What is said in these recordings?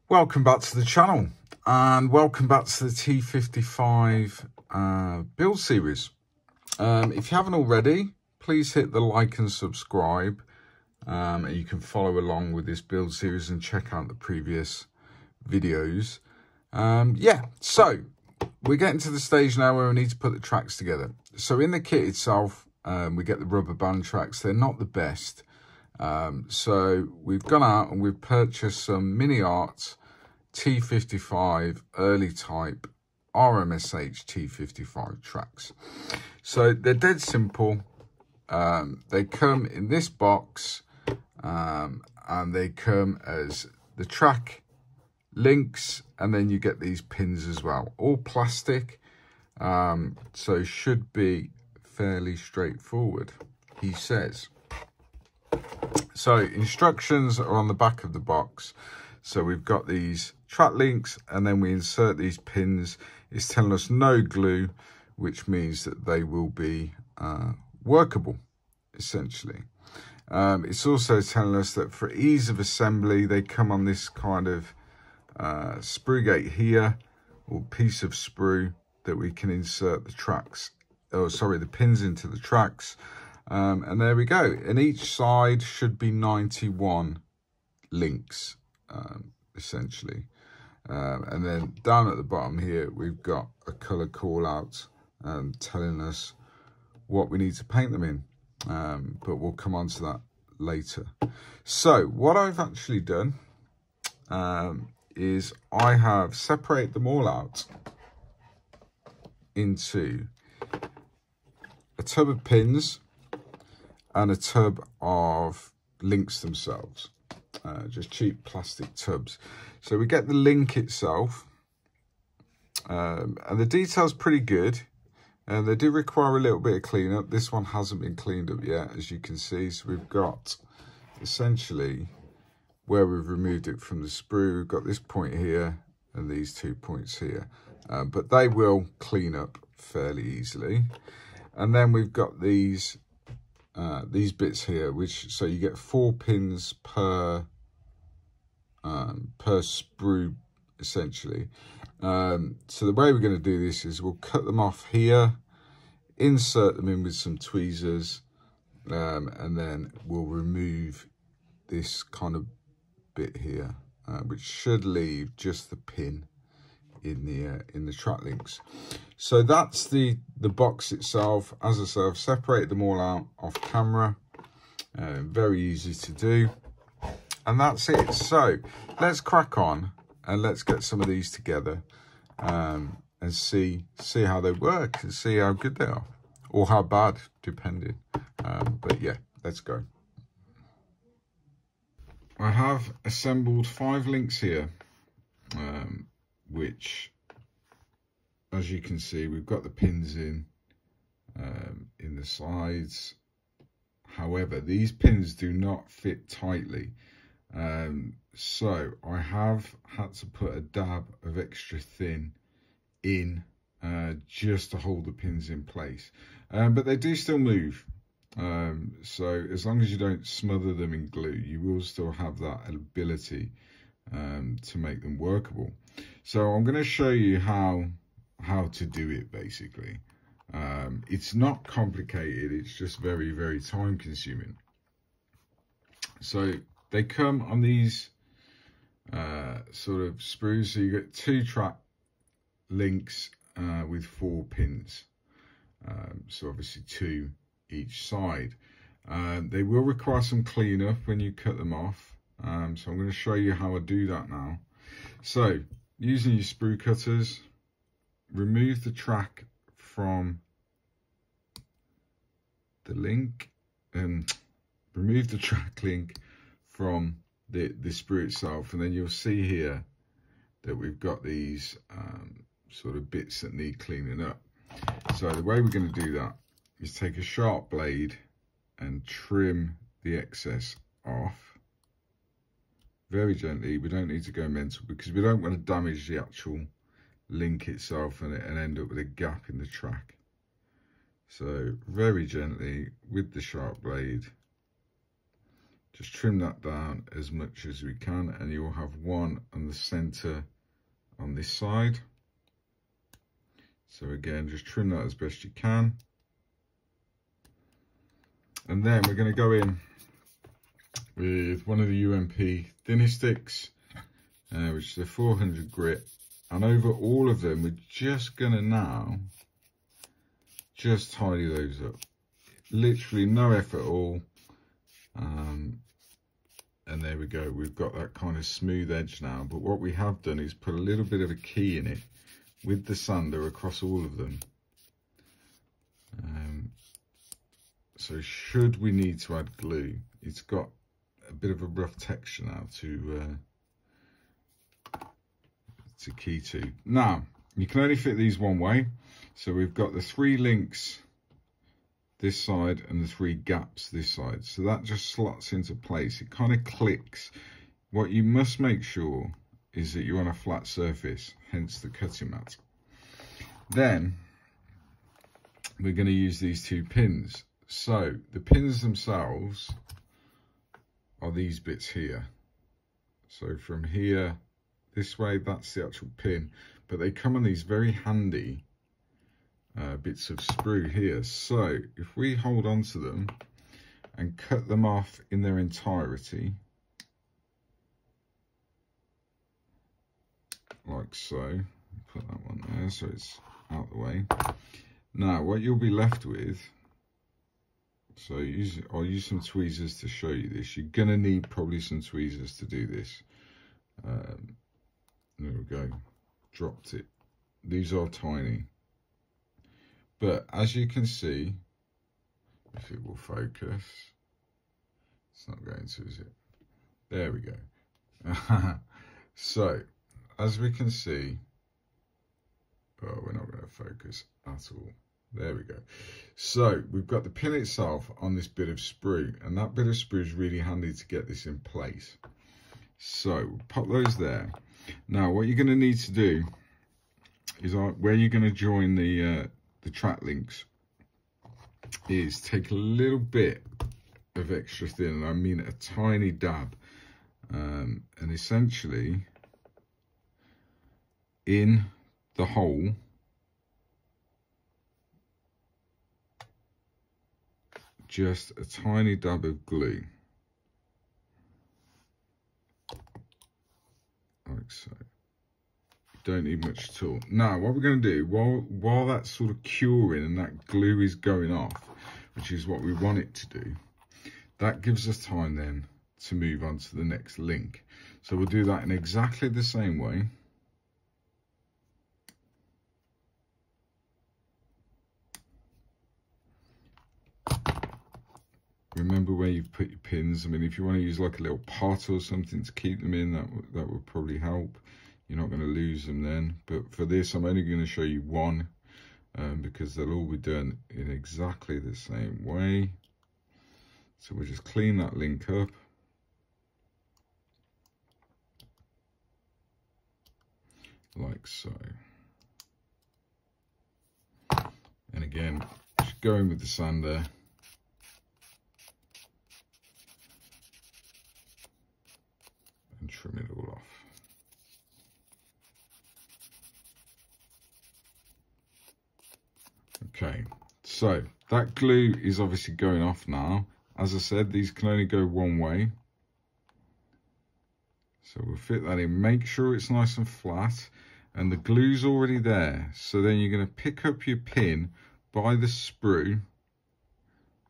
Welcome back to the channel and welcome back to the T55 build series. If you haven't already, please hit the like and subscribe. And you can follow along with this build series and check out the previous videos. So we're getting to the stage now where we need to put the tracks together. So in the kit itself, we get the rubber band tracks. They're not the best. So we've gone out and we've purchased some Mini Art T55 early type RMSH T55 tracks. So they're dead simple. They come in this box and they come as the track links, and then you get these pins as well, all plastic. So should be fairly straightforward, he says. So instructions are on the back of the box. So we've got these track links and then we insert these pins. It's telling us no glue, which means that they will be workable, essentially. It's also telling us that for ease of assembly, they come on this kind of sprue gate here, or piece of sprue that we can insert the tracks, the pins into the tracks. And there we go. And each side should be 91 links, essentially. And then down at the bottom here, we've got a colour call out telling us what we need to paint them in. But we'll come on to that later. So what I've actually done is I have separated them all out into a tub of pins and a tub of links themselves, just cheap plastic tubs. So we get the link itself, and the detail's pretty good, and they do require a little bit of cleanup. This one hasn't been cleaned up yet, as you can see. So we've got essentially where we've removed it from the sprue, we've got this point here and these 2 points here, but they will clean up fairly easily. And then we've got these bits here, so you get 4 pins per sprue, essentially. So the way we're going to do this is we'll cut them off here, insert them in with some tweezers, and then we'll remove this kind of bit here, which should leave just the pin in the track links. So that's the box itself. As I say, I've separated them all out off camera. Very easy to do, and that's it. So let's crack on and let's get some of these together, and see how they work and see how good they are, or how bad, depending. But yeah, let's go. I have assembled 5 links here, which, as you can see, we've got the pins in the sides. However, these pins do not fit tightly, so I have had to put a dab of extra thin in just to hold the pins in place, but they do still move. So as long as you don't smother them in glue, you will still have that ability to make them workable. So I'm going to show you how to do it, basically. It's not complicated, it's just very, very time consuming. So they come on these sort of sprues. So you get 2 track links with 4 pins. So obviously 2 each side. They will require some cleanup when you cut them off. So I'm going to show you how I do that now. So using your sprue cutters, remove the track from the link, and remove the track link from the sprue itself, and then you'll see here that we've got these sort of bits that need cleaning up. So the way we're going to do that is take a sharp blade and trim the excess off very gently. We don't need to go mental because we don't want to damage the actual link itself and end up with a gap in the track. So very gently with the sharp blade, just trim that down as much as we can, and you will have one on the center on this side. So again, just trim that as best you can. And then we're going to go in with one of the UMP thinner sticks, which is a 400 grit. And over all of them, we're just going to now just tidy those up. Literally no effort at all. And there we go. We've got that kind of smooth edge now. But what we have done is put a little bit of a key in it with the sander across all of them. So should we need to add glue, it's got a bit of a rough texture now to key to. Now, you can only fit these one way. So we've got the 3 links this side and the 3 gaps this side. So that just slots into place. It kind of clicks. What you must make sure is that you're on a flat surface, hence the cutting mat. Then we're going to use these 2 pins. So the pins themselves are these bits here. So from here this way, that's the actual pin, but they come on these very handy bits of sprue here. So if we hold on to them and cut them off in their entirety, like so, put that one there so it's out the way. Now what you'll be left with, so I'll use some tweezers to show you this. You're gonna need probably some tweezers to do this. There we go, dropped it. These are tiny, but as you can see, if it will focus, it's not going to, is it? There we go. So as we can see, oh, we're not going to focus at all. There we go. So we've got the pin itself on this bit of sprue, and that bit of sprue is really handy to get this in place. So we'll pop those there. Now what you're going to need to do is where you're going to join the track links is take a little bit of extra thin, and I mean a tiny dab, and essentially in the hole just a tiny dab of glue, like so. Don't need much at all. Now what we're going to do, while that's sort of curing and that glue is going off, which is what we want it to do, that gives us time then to move on to the next link. So we'll do that in exactly the same way. Remember where you've put your pins. I mean, if you want to use like a little pot or something to keep them in, that would probably help. You're not going to lose them then. But for this, I'm only going to show you one, because they'll all be done in exactly the same way. So we'll just clean that link up. Like so. And again, just going with the sander. And trim it all off. Okay, so that glue is obviously going off now. As I said, these can only go one way. So we'll fit that in. Make sure it's nice and flat, and the glue's already there. So then you're going to pick up your pin by the sprue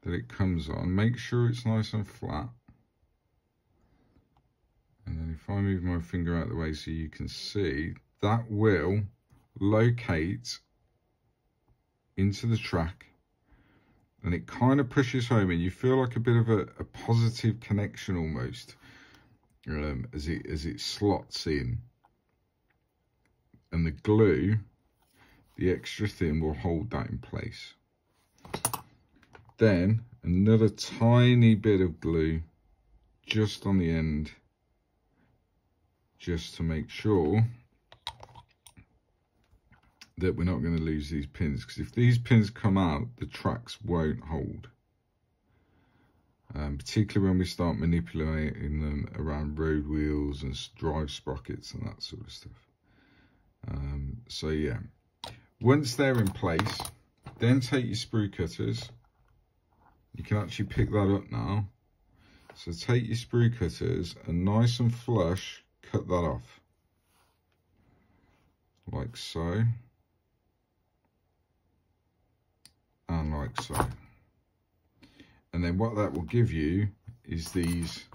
that it comes on. Make sure it's nice and flat. And then if I move my finger out of the way so you can see, that will locate into the track, and it kind of pushes home, and you feel like a bit of a positive connection almost, as it slots in, and the glue, the extra thin, will hold that in place. Then another tiny bit of glue just on the end, just to make sure that we're not going to lose these pins, because if these pins come out, the tracks won't hold. particularly when we start manipulating them around road wheels and drive sprockets and that sort of stuff. So yeah, once they're in place, then take your sprue cutters. You can actually pick that up now. So take your sprue cutters and nice and flush, cut that off. Like so. And like so. And then what that will give you is these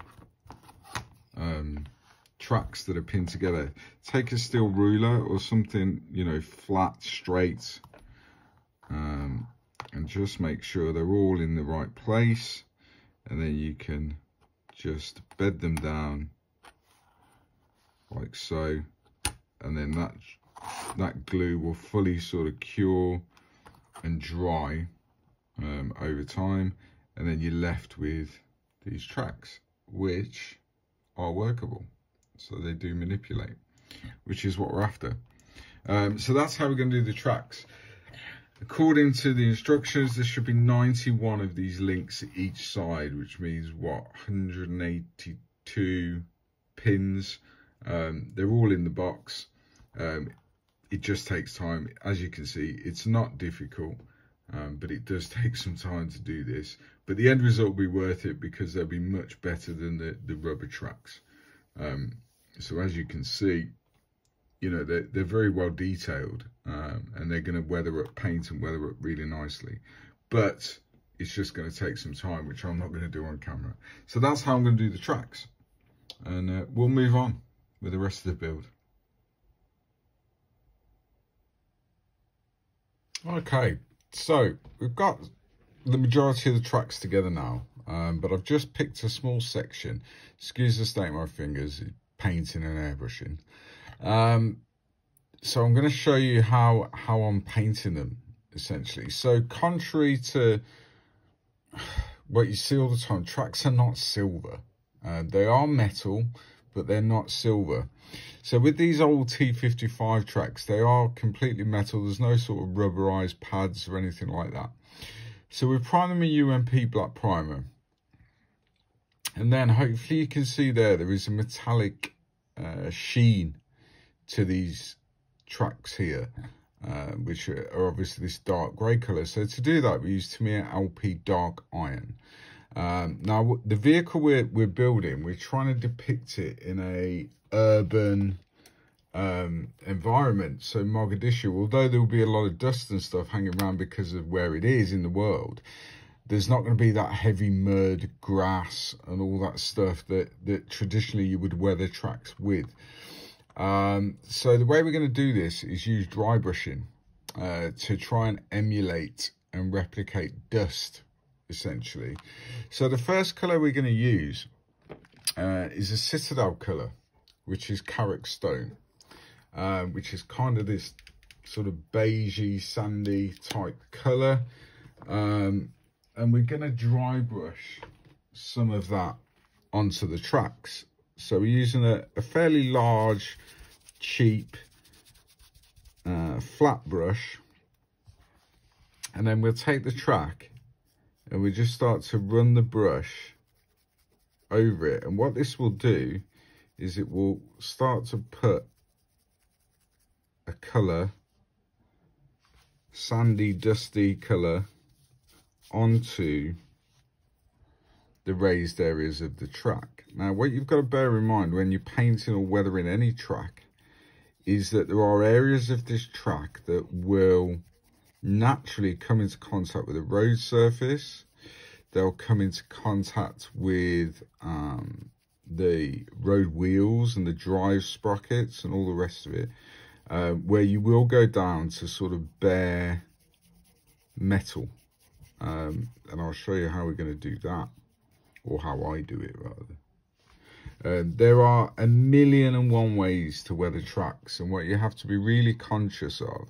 tracks that are pinned together. Take a steel ruler or something, you know, flat, straight, and just make sure they're all in the right place, and then you can just bed them down like so, and then that glue will fully sort of cure and dry over time, and then you're left with these tracks, which are workable. So they do manipulate, which is what we're after. So that's how we're going to do the tracks. According to the instructions, there should be 91 of these links each side, which means what, 182 pins. They're all in the box. It just takes time. As you can see, it's not difficult, but it does take some time to do this. But the end result will be worth it because they'll be much better than the rubber tracks. So as you can see, you know, they're very well detailed, and they're going to weather up paint and weather up really nicely. But it's just going to take some time, which I'm not going to do on camera. So that's how I'm going to do the tracks. And we'll move on with the rest of the build. Okay, so we've got the majority of the tracks together now, but I've just picked a small section. Excuse the state of my fingers, painting and airbrushing. So I'm going to show you how I'm painting them, essentially. So contrary to what you see all the time, tracks are not silver. They are metal, but they're not silver. So with these old T55 tracks, they are completely metal. There's no sort of rubberized pads or anything like that. So we prime them in UMP black primer. And then hopefully you can see there is a metallic sheen to these tracks here, which are obviously this dark grey colour. So to do that, we use Tamiya LP dark iron. Now the vehicle we're building, we're trying to depict it in a urban environment. So Mogadishu, although there will be a lot of dust and stuff hanging around because of where it is in the world, there's not going to be that heavy mud, grass and all that stuff that traditionally you would weather tracks with. So the way we're going to do this is use dry brushing to try and emulate and replicate dust, essentially. So the first colour we're going to use is a Citadel colour, which is Carrick Stone, which is kind of this sort of beigey, sandy type colour. And we're going to dry brush some of that onto the tracks. So we're using a fairly large, cheap, flat brush. And then we'll take the track and we just start to run the brush over it. And what this will do is it will start to put a colour, sandy, dusty colour, onto the raised areas of the track. Now what you've got to bear in mind when you're painting or weathering any track is that there are areas of this track that will naturally come into contact with the road surface. They'll come into contact with the road wheels and the drive sprockets and all the rest of it, where you will go down to sort of bare metal. And I'll show you how we're going to do that, or how I do it rather. There are 1,000,001 ways to weather tracks, and what you have to be really conscious of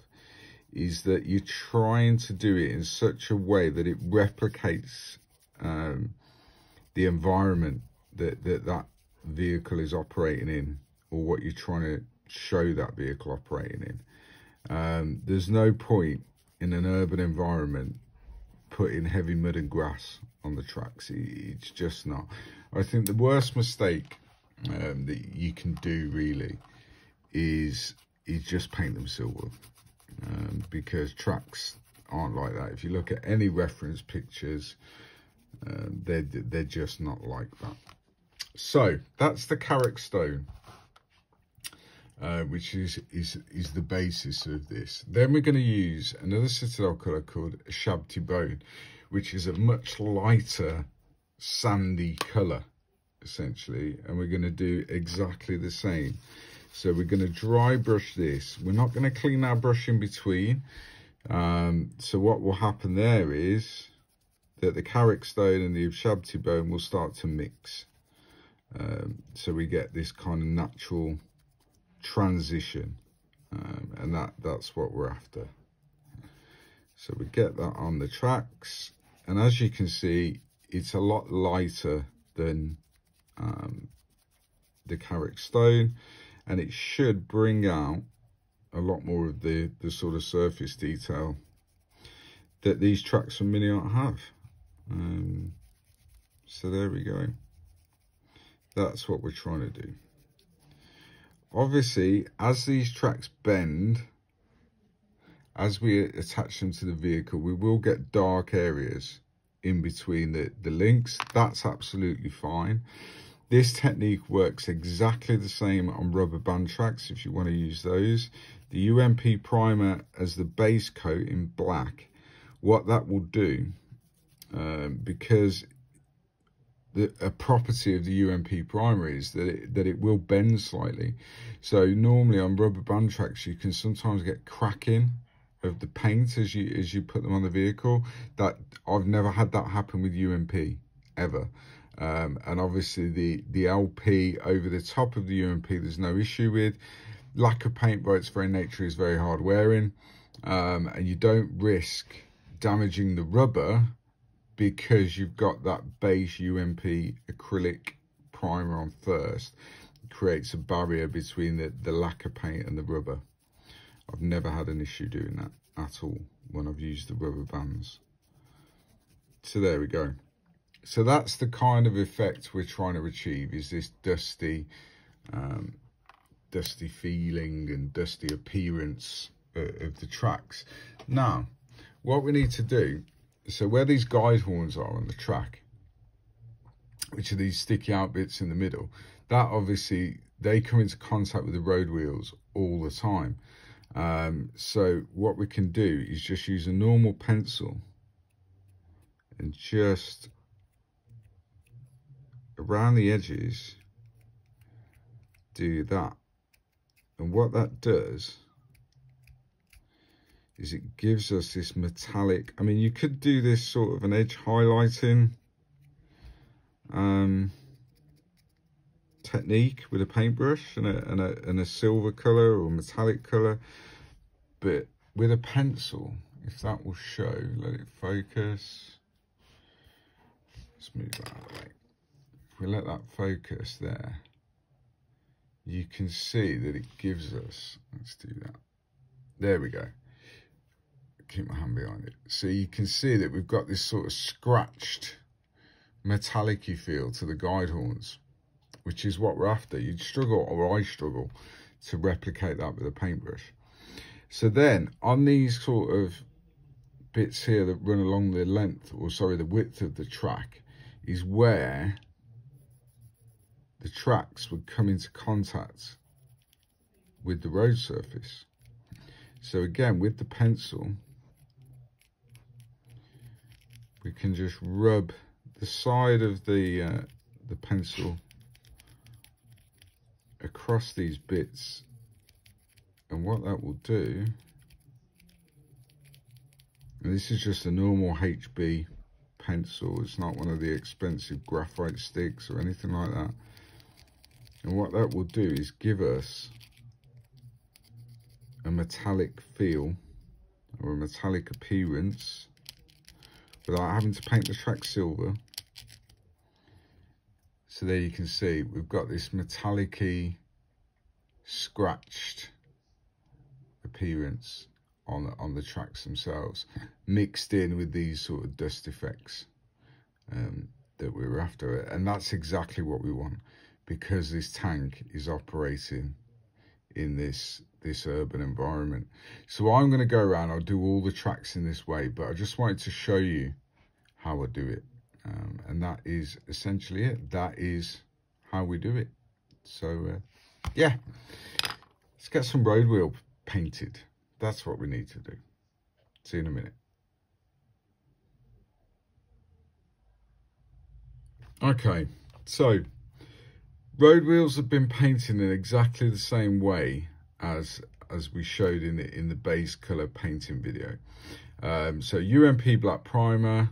is that you're trying to do it in such a way that it replicates the environment that vehicle is operating in, or what you're trying to show that vehicle operating in. There's no point in an urban environment putting heavy mud and grass on the tracks. It's just not. I think the worst mistake that you can do really is just paint them silver, because tracks aren't like that. If you look at any reference pictures, they're just not like that. So that's the Carrick stone, which is the basis of this. Then we're going to use another citadel colour called Shabti Bone, which is a much lighter sandy colour essentially, and we're going to do exactly the same. So we're going to dry brush this. We're not going to clean our brush in between. So what will happen there is that the Carrick stone and the Shabti bone will start to mix. So we get this kind of natural transition, and that's what we're after. So we get that on the tracks, and as you can see, it's a lot lighter than the Carrick stone, and it should bring out a lot more of the sort of surface detail that these tracks from Mini Art have. So there we go. That's what we're trying to do. Obviously, as these tracks bend, as we attach them to the vehicle, we will get dark areas in between the links. That's absolutely fine. This technique works exactly the same on rubber band tracks if you want to use those. The UMP primer as the base coat in black, what that will do, because a property of the UMP primer is that it will bend slightly. So normally on rubber band tracks, you can sometimes get cracking of the paint as you put them on the vehicle. That I've never had that happen with UMP ever. And obviously the LP over the top of the UMP there's no issue with. Lack of paint by its very nature is very hard wearing, and you don't risk damaging the rubber because you've got that base UMP acrylic primer on first. It creates a barrier between the lacquer paint and the rubber. I've never had an issue doing that at all when I've used the rubber bands. So there we go. So that's the kind of effect we're trying to achieve, is this dusty feeling and dusty appearance of the tracks. Now, what we need to do, so where these guide horns are on the track, which are these sticky out bits in the middle, that obviously, they come into contact with the road wheels all the time. So what we can do is just use a normal pencil and just around the edges do that. And what that does is it gives us this metallic, I mean, you could do this sort of an edge highlighting technique with a paintbrush and a silver color or metallic color, but with a pencil, if that will show, let it focus. Let's move that out of the way. If we let that focus there, you can see that it gives us, let's do that. There we go. Keep my hand behind it. So you can see that we've got this sort of scratched metallic-y feel to the guide horns, which is what we're after. You'd struggle, or I struggle, to replicate that with a paintbrush. So then on these sort of bits here that run along the length, or sorry, the width of the track, is where the tracks would come into contact with the road surface. So again, with the pencil, we can just rub the side of the pencil across these bits, and what that will do, and this is just a normal HB pencil, it's not one of the expensive graphite sticks or anything like that, and what that will do is give us a metallic feel or a metallic appearance without having to paint the track silver. So there you can see we've got this metallic-y, scratched appearance on the tracks themselves, mixed in with these sort of dust effects that we were after. And that's exactly what we want, because this tank is operating in this urban environment. So I'm going to go around, I'll do all the tracks in this way, but I just wanted to show you how I do it. And that is essentially it. That is how we do it. So yeah, let's get some road wheel painted. That's what we need to do. See you in a minute. Okay, so road wheels have been painted in exactly the same way as we showed in the base color painting video. So UMP black primer,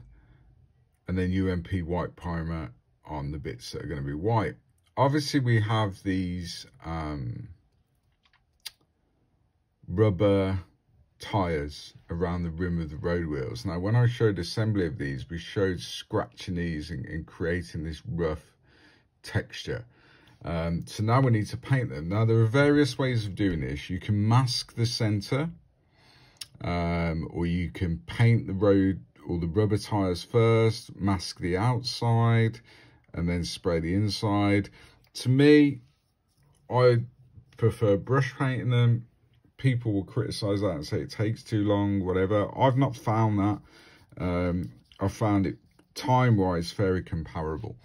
and then UMP white primer on the bits that are going to be white. Obviously we have these rubber tires around the rim of the road wheels. Now when I showed assembly of these, we showed scratching these and creating this rough texture. So now we need to paint them. Now there are various ways of doing this. You can mask the center, or you can paint the road or the rubber tires first, mask the outside, and then spray the inside. To me, I prefer brush painting them. People will criticize that and say it takes too long, whatever. I've not found that. I found it time-wise very comparable.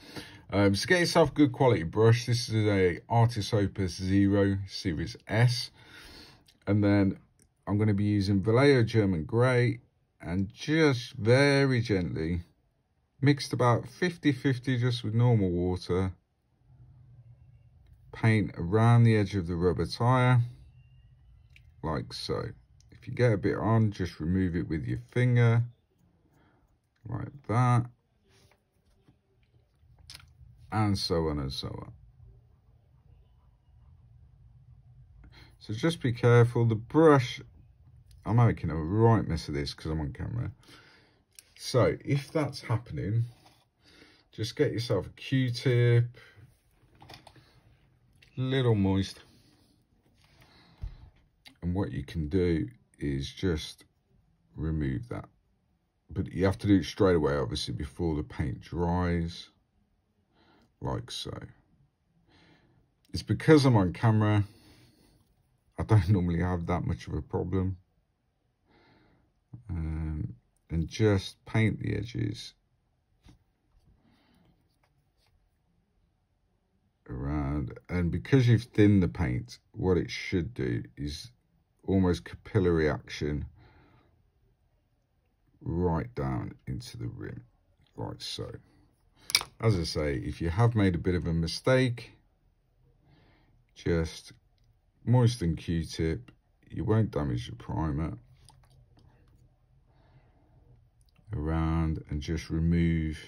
So get yourself a good quality brush. This is a Artis Opus Zero Series S. And then I'm going to be using Vallejo German Grey, and just very gently, mixed about 50-50 just with normal water, paint around the edge of the rubber tyre, like so. If you get a bit on, just remove it with your finger, like that, and so on and so on. So just be careful. The brush, I'm making a right mess of this because I'm on camera. So if that's happening, just get yourself a Q-tip, little moist, and what you can do is just remove that. But you have to do it straight away, obviously, before the paint dries, like so. It's because I'm on camera, I don't normally have that much of a problem. And just paint the edges around. And because you've thinned the paint, what it should do is almost capillary action right down into the rim, like so. As I say, if you have made a bit of a mistake, just moisten Q-tip. You won't damage the primer. Around and just remove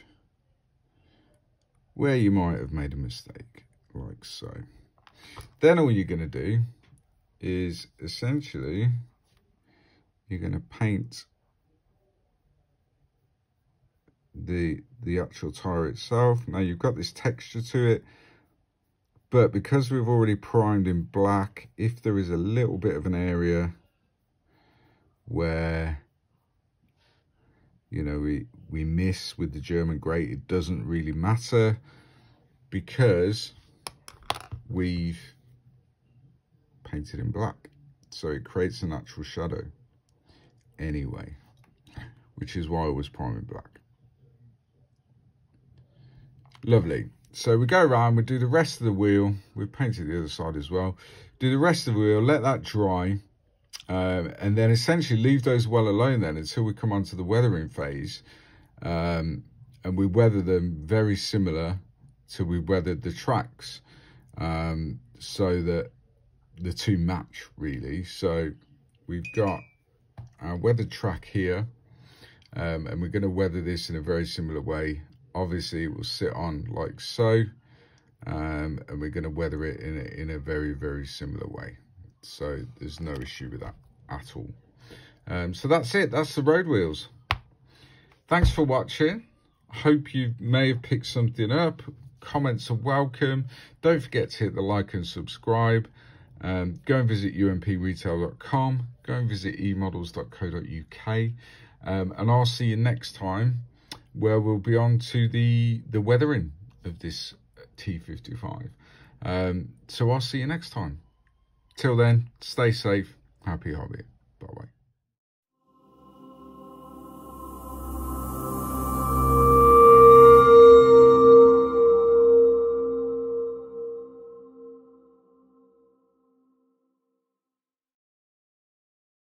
where you might have made a mistake, like so. Then all you're going to do is essentially you're going to paint the actual tire itself. Now you've got this texture to it, but because we've already primed in black, if there is a little bit of an area where, you know, we miss with the German grey, it doesn't really matter because we've painted in black. So it creates a natural shadow anyway, which is why I was priming black. Lovely. So we go around, we do the rest of the wheel. We've painted the other side as well. Do the rest of the wheel, let that dry. And then essentially leave those well alone then until we come on to the weathering phase. And we weather them very similar to we weathered the tracks, so that the two match really. So we've got our weathered track here, and we're going to weather this in a very similar way. Obviously it will sit on like so, and we're going to weather it in a very, very similar way. So there's no issue with that at all. So that's it. That's the road wheels. Thanks for watching. I hope you may have picked something up. Comments are welcome. Don't forget to hit the like and subscribe. Go and visit umpretail.com, go and visit emodels.co.uk, and I'll see you next time, where we'll be on to the weathering of this T55. So I'll see you next time. Till then, stay safe, happy hobby.